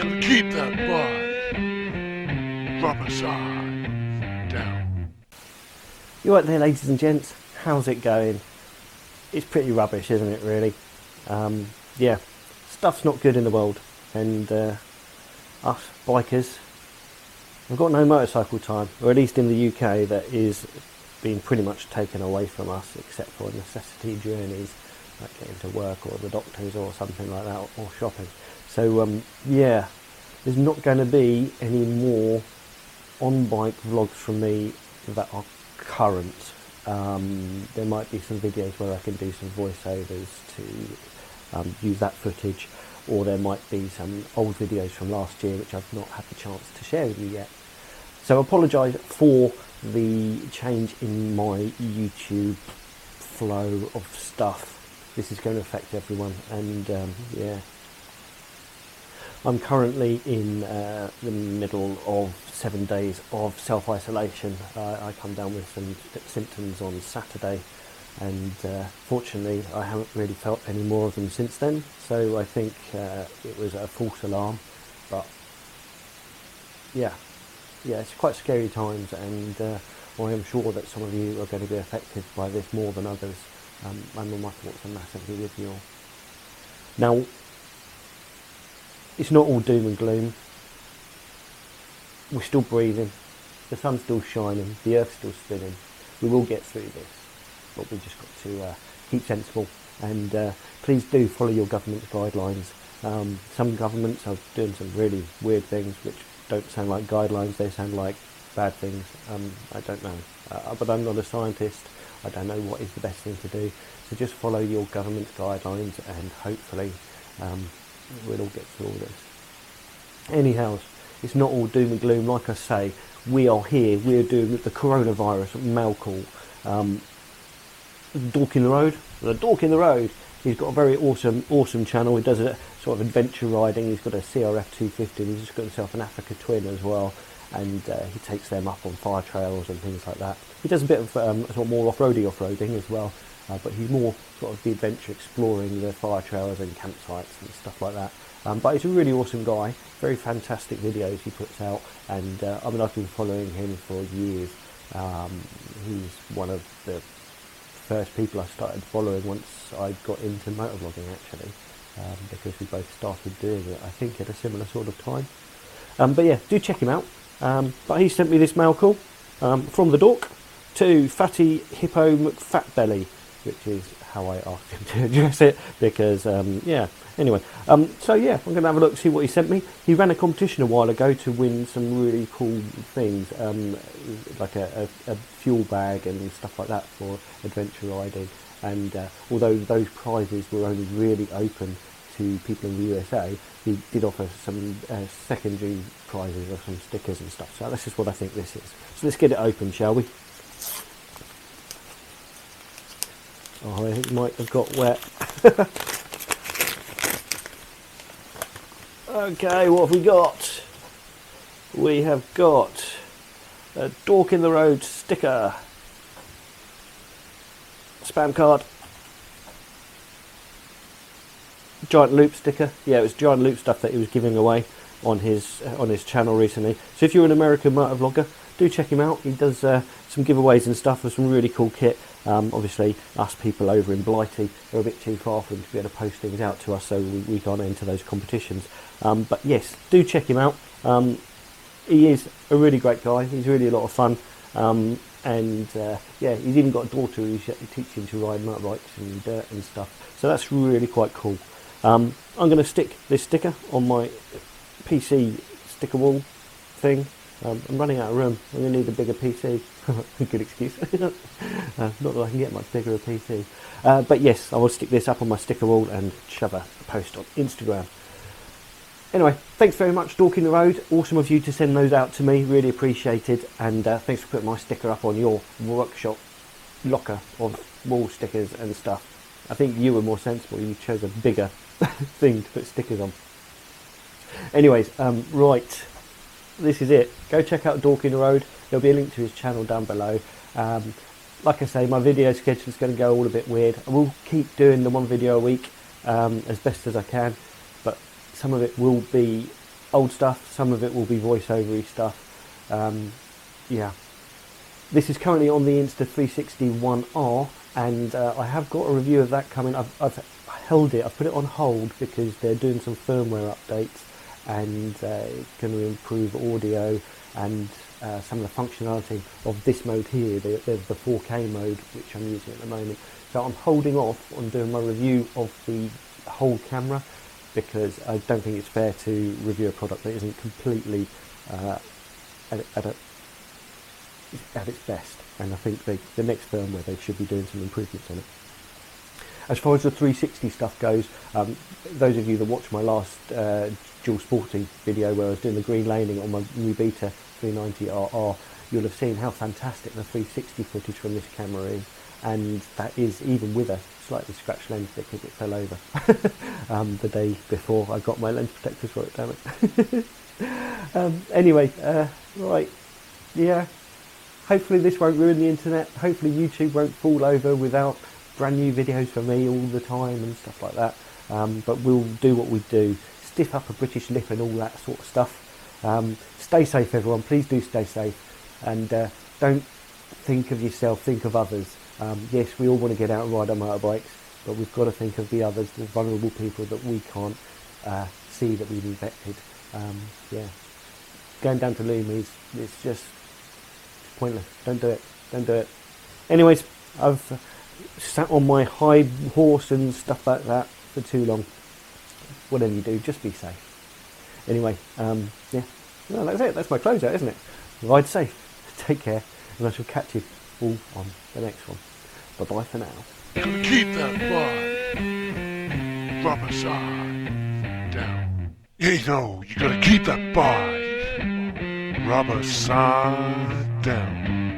Gonna keep that butt. Rubber side down. You right there, ladies and gents? How's it going? It's pretty rubbish, isn't it, really? Yeah, stuff's not good in the world, and us bikers, we've got no motorcycle time, or at least in the UK that is being pretty much taken away from us, except for necessity journeys like getting to work or the doctors or something like that, or shopping. So yeah, there's not going to be any more on-bike vlogs from me that are current. There might be some videos where I can do some voiceovers to use that footage, or there might be some old videos from last year which I've not had the chance to share with you yet. So I apologise for the change in my YouTube flow of stuff. This is going to affect everyone, and yeah. I'm currently in the middle of 7 days of self-isolation. I come down with some symptoms on Saturday, and fortunately I haven't really felt any more of them since then, so I think it was a false alarm. But yeah, it's quite scary times, and I am sure that some of you are going to be affected by this more than others, and my thoughts are massively with you all. Now, it's not all doom and gloom. We're still breathing, the sun's still shining, the earth's still spinning. We will get through this, but we've just got to keep sensible, and please do follow your government's guidelines. Some governments are doing some really weird things which don't sound like guidelines, they sound like bad things. I don't know, but I'm not a scientist. I don't know what is the best thing to do, so just follow your government's guidelines, and hopefully we'll all get through all this. Anyhow, it's not all doom and gloom. Like I say, we are here, we're doing the coronavirus mail call. Dork in the Road, he's got a very awesome channel. He does a sort of adventure riding. He's got a CRF 250, he's just got himself an Africa Twin as well, and he takes them up on fire trails and things like that. He does a bit of sort of more off-roading as well, but he's more sort of the adventure, exploring the fire trails and campsites and stuff like that. But he's a really awesome guy, very fantastic videos he puts out, and I mean, I've been following him for years. He's one of the first people I started following once I got into motovlogging, actually, because we both started doing it, I think, at a similar sort of time. But yeah, do check him out. But he sent me this mail call from the Dork to Fatty Hippo McFatbelly, which is how I asked him to address it, because yeah, anyway, so yeah, I'm going to have a look, see what he sent me. He ran a competition a while ago to win some really cool things, like a fuel bag and stuff like that for adventure riding, and although those prizes were only really open to people in the USA, he did offer some secondary prizes of some stickers and stuff, so this is what I think this is. So let's get it open, shall we? Oh, I think it might have got wet. Okay, what have we got? We have got a Dork in the Road sticker, spam card, giant loop sticker. Yeah, it was giant loop stuff that he was giving away on his channel recently. So if you're an American motovlogger, do check him out. He does some giveaways and stuff with some really cool kit. Obviously, us people over in Blighty are a bit too far for him to be able to post things out to us, so we can't enter those competitions. But yes, do check him out. He is a really great guy. He's really a lot of fun. And yeah, he's even got a daughter who's teaching to ride motorbikes in dirt and stuff. So that's really quite cool. I'm going to stick this sticker on my PC sticker wall thing. I'm running out of room. I'm going to need a bigger PC. Good excuse. Not that I can get much bigger a PC. But yes, I will stick this up on my sticker wall and shove a post on Instagram. Anyway, thanks very much, Dork in the Road. Awesome of you to send those out to me. Really appreciated. And thanks for putting my sticker up on your workshop locker of wall stickers and stuff. I think you were more sensible. You chose a bigger thing to put stickers on. Anyways, right. This is it. Go check out Dork in the Road. There'll be a link to his channel down below. Like I say, my video schedule is going to go all a bit weird. I will keep doing the one video a week as best as I can, but some of it will be old stuff, some of it will be voiceover-y stuff. Yeah. This is currently on the Insta360 ONE R, and I have got a review of that coming. I've held it, I've put it on hold because they're doing some firmware updates, and it's going to improve audio and some of the functionality of this mode here, the 4K mode, which I'm using at the moment. So I'm holding off on doing my review of the whole camera, because I don't think it's fair to review a product that isn't completely at its best, and I think the next firmware they should be doing some improvements on it. As far as the 360 stuff goes, those of you that watched my last dual sporting video where I was doing the green laning on my new Beta 390RR, you'll have seen how fantastic the 360 footage from this camera is, and that is even with a slightly scratched lens because it fell over the day before I got my lens protectors for it, damn it. Anyway, right, yeah. Hopefully this won't ruin the internet. Hopefully YouTube won't fall over without brand new videos from me all the time and stuff like that. But we'll do what we do. Stiff up a British lip and all that sort of stuff. Stay safe, everyone. Please do stay safe. And don't think of yourself, think of others. Yes, we all want to get out and ride our motorbikes, but we've got to think of the others, the vulnerable people that we can't see that we've infected. Yeah. Going down to Loomies, it's just pointless. Don't do it. Don't do it. Anyways, I've sat on my high horse and stuff like that for too long. Whatever you do, just be safe. Anyway, yeah. No, that's it. That's my closeout, isn't it? Ride safe. Take care, and I shall catch you all on the next one. Bye bye for now. Gotta keep that bike rubber side down. You know, you gotta keep that bike rubber side down.